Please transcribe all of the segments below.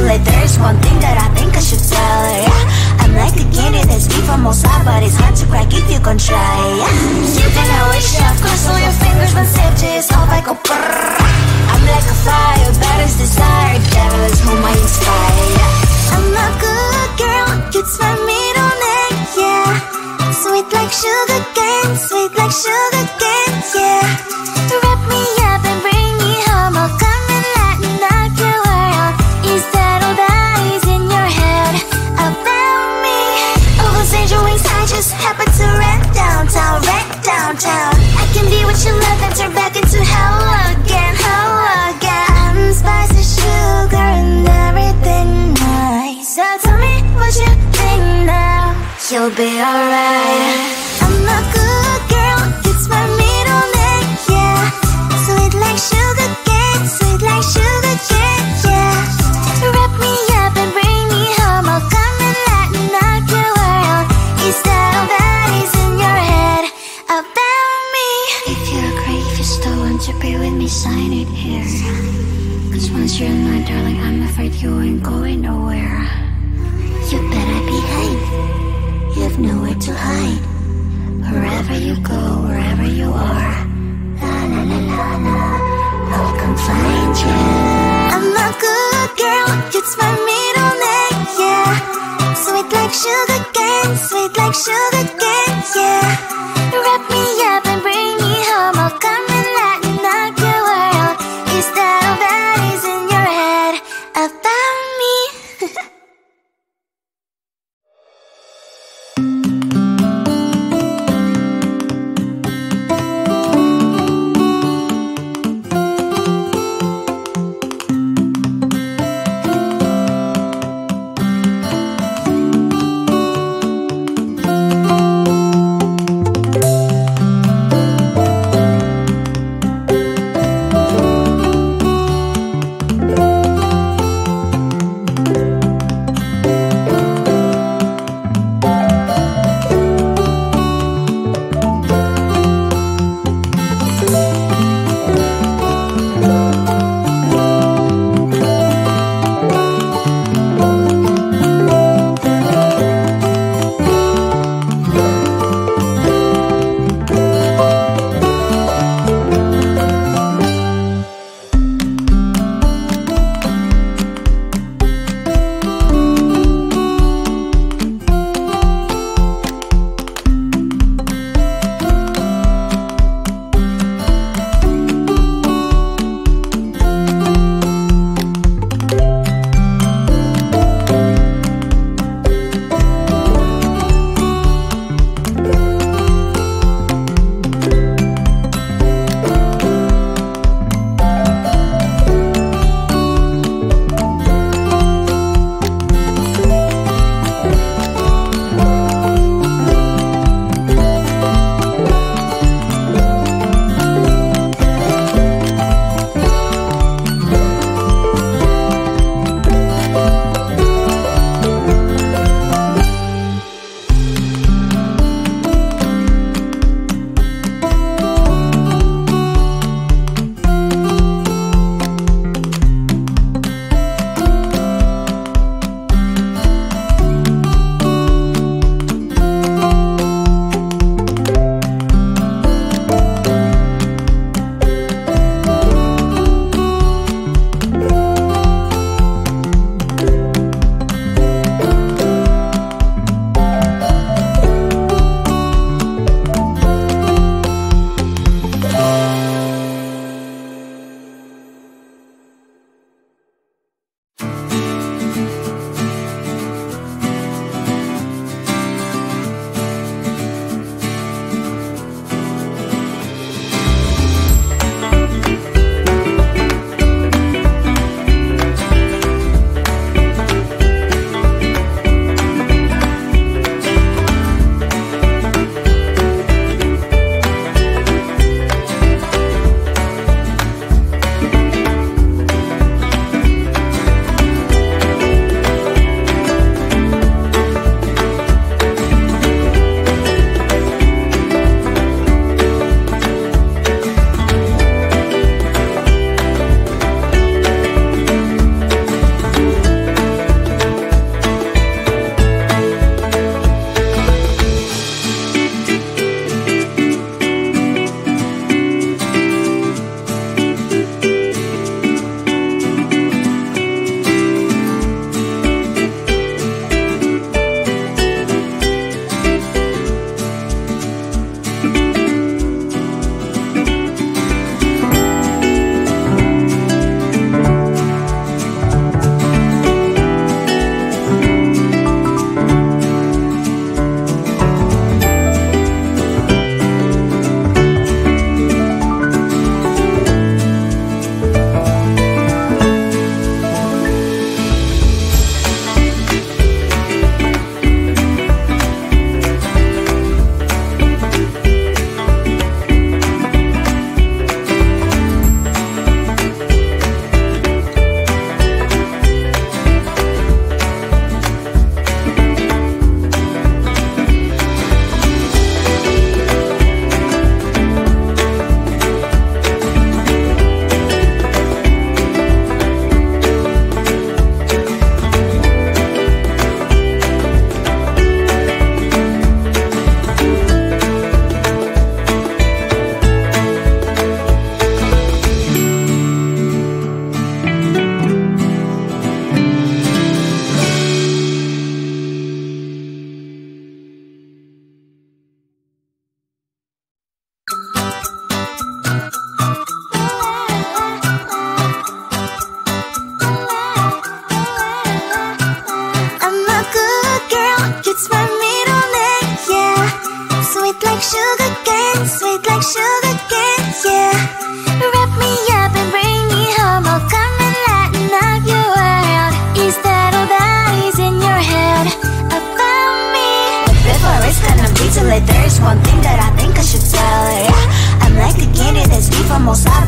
like there's one thing that I think I should tell her, yeah. I'm like the candy that's deep from outside, but it's hard to crack if you can try, yeah. You can always shove, cross all your fingers, but save to yourself, I go brrrr. I'm like a fire, baddest desire, devil is whom I inspire, yeah. I'm a good girl, it's my middle name, yeah. Sweet like sugar cane, sweet like sugar cane, yeah. Wrap me up and bring me home, I'll come and lighten up your world. Is that all that is in your head about me? All those angel wings I just happen to rent downtown, rent downtown. I can be what you love and turn back into hell again, hell again. I'm spicy sugar and everything nice. So tell me what you think now, you'll be alright. I'm a good girl, it's my middle name, yeah. Sweet like sugar cane, sweet like sugar cane, yeah. Wrap me up and bring me home, I'll come and lighten up your world. Is that all that is in your head about me? If you agree, if you still want to be with me, sign it here. Cause once you're in my darling, I'm afraid you ain't going nowhere. You better behave, you have nowhere to hide. Wherever you go, wherever you are, la la la la la, I'll come find you. I'm a good girl, it's my middle name, yeah. Sweet like sugar cane, sweet like sugar cane, yeah. Wrap me up and bring me home, I'll come and lighten up your world. Is that all that is in your head about me?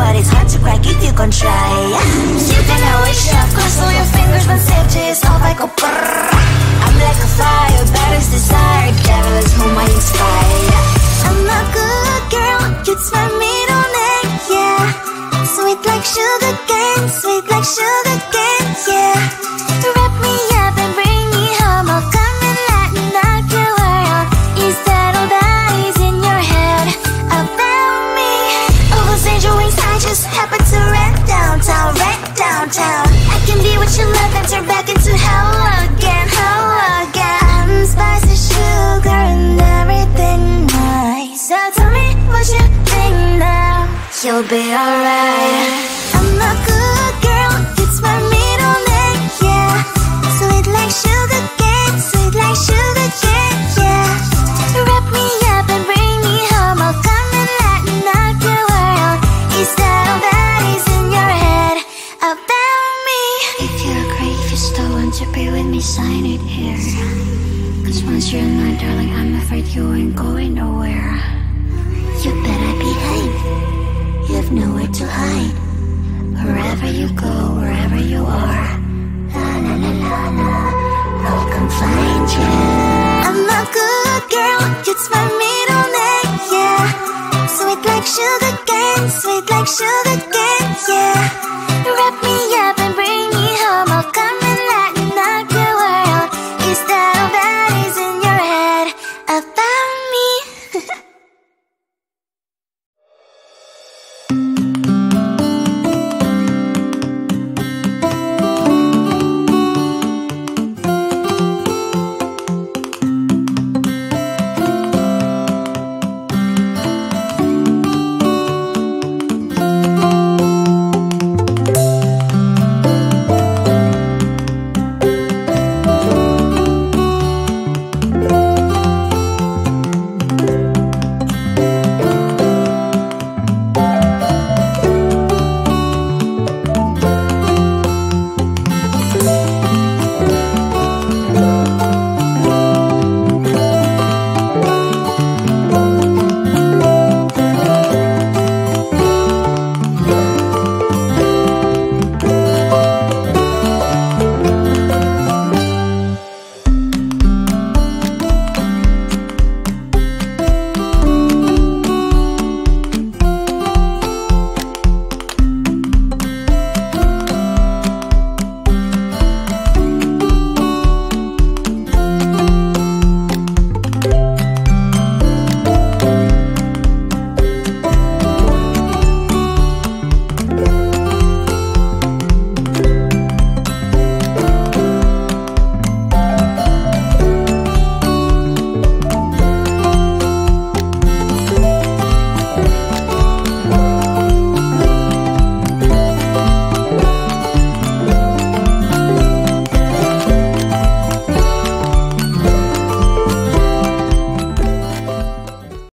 but it's hard to crack if you can try. You can always shove, cross all your fingers when safety is off. I go brrrr. I'm like a fire, battles desire, devil is whom I inspire. I'm a good girl, you'd smell me on it, yeah. Sweet like sugar cane, sweet like sugar cane, yeah. Wrap me up and bring me home, I'll come and lighten up your world. Is that all that is in your head about me? All those angel wings I just happen to rent downtown, rent downtown. I can be what you love and turn back into hell again, hell again. Spicy sugar and everything nice. So tell me what you think now, you'll be alright. I'm a good girl, it's my middle name, yeah. Sweet like sugar cane, sweet like sugar cane, yeah. Wrap me up and bring me home, I'll come and lighten up your world. Is that all that is in your head about me? If you agree, if you still want to be with me, sign it here. Cause once you're mine, darling, I'm afraid you ain't going nowhere. You better behave, you have nowhere to hide. Wherever you go, wherever you are, la la la la la, I'll come find you. I'm a good girl, it's my middle name, yeah. Sweet like sugar cane, sweet like sugar cane.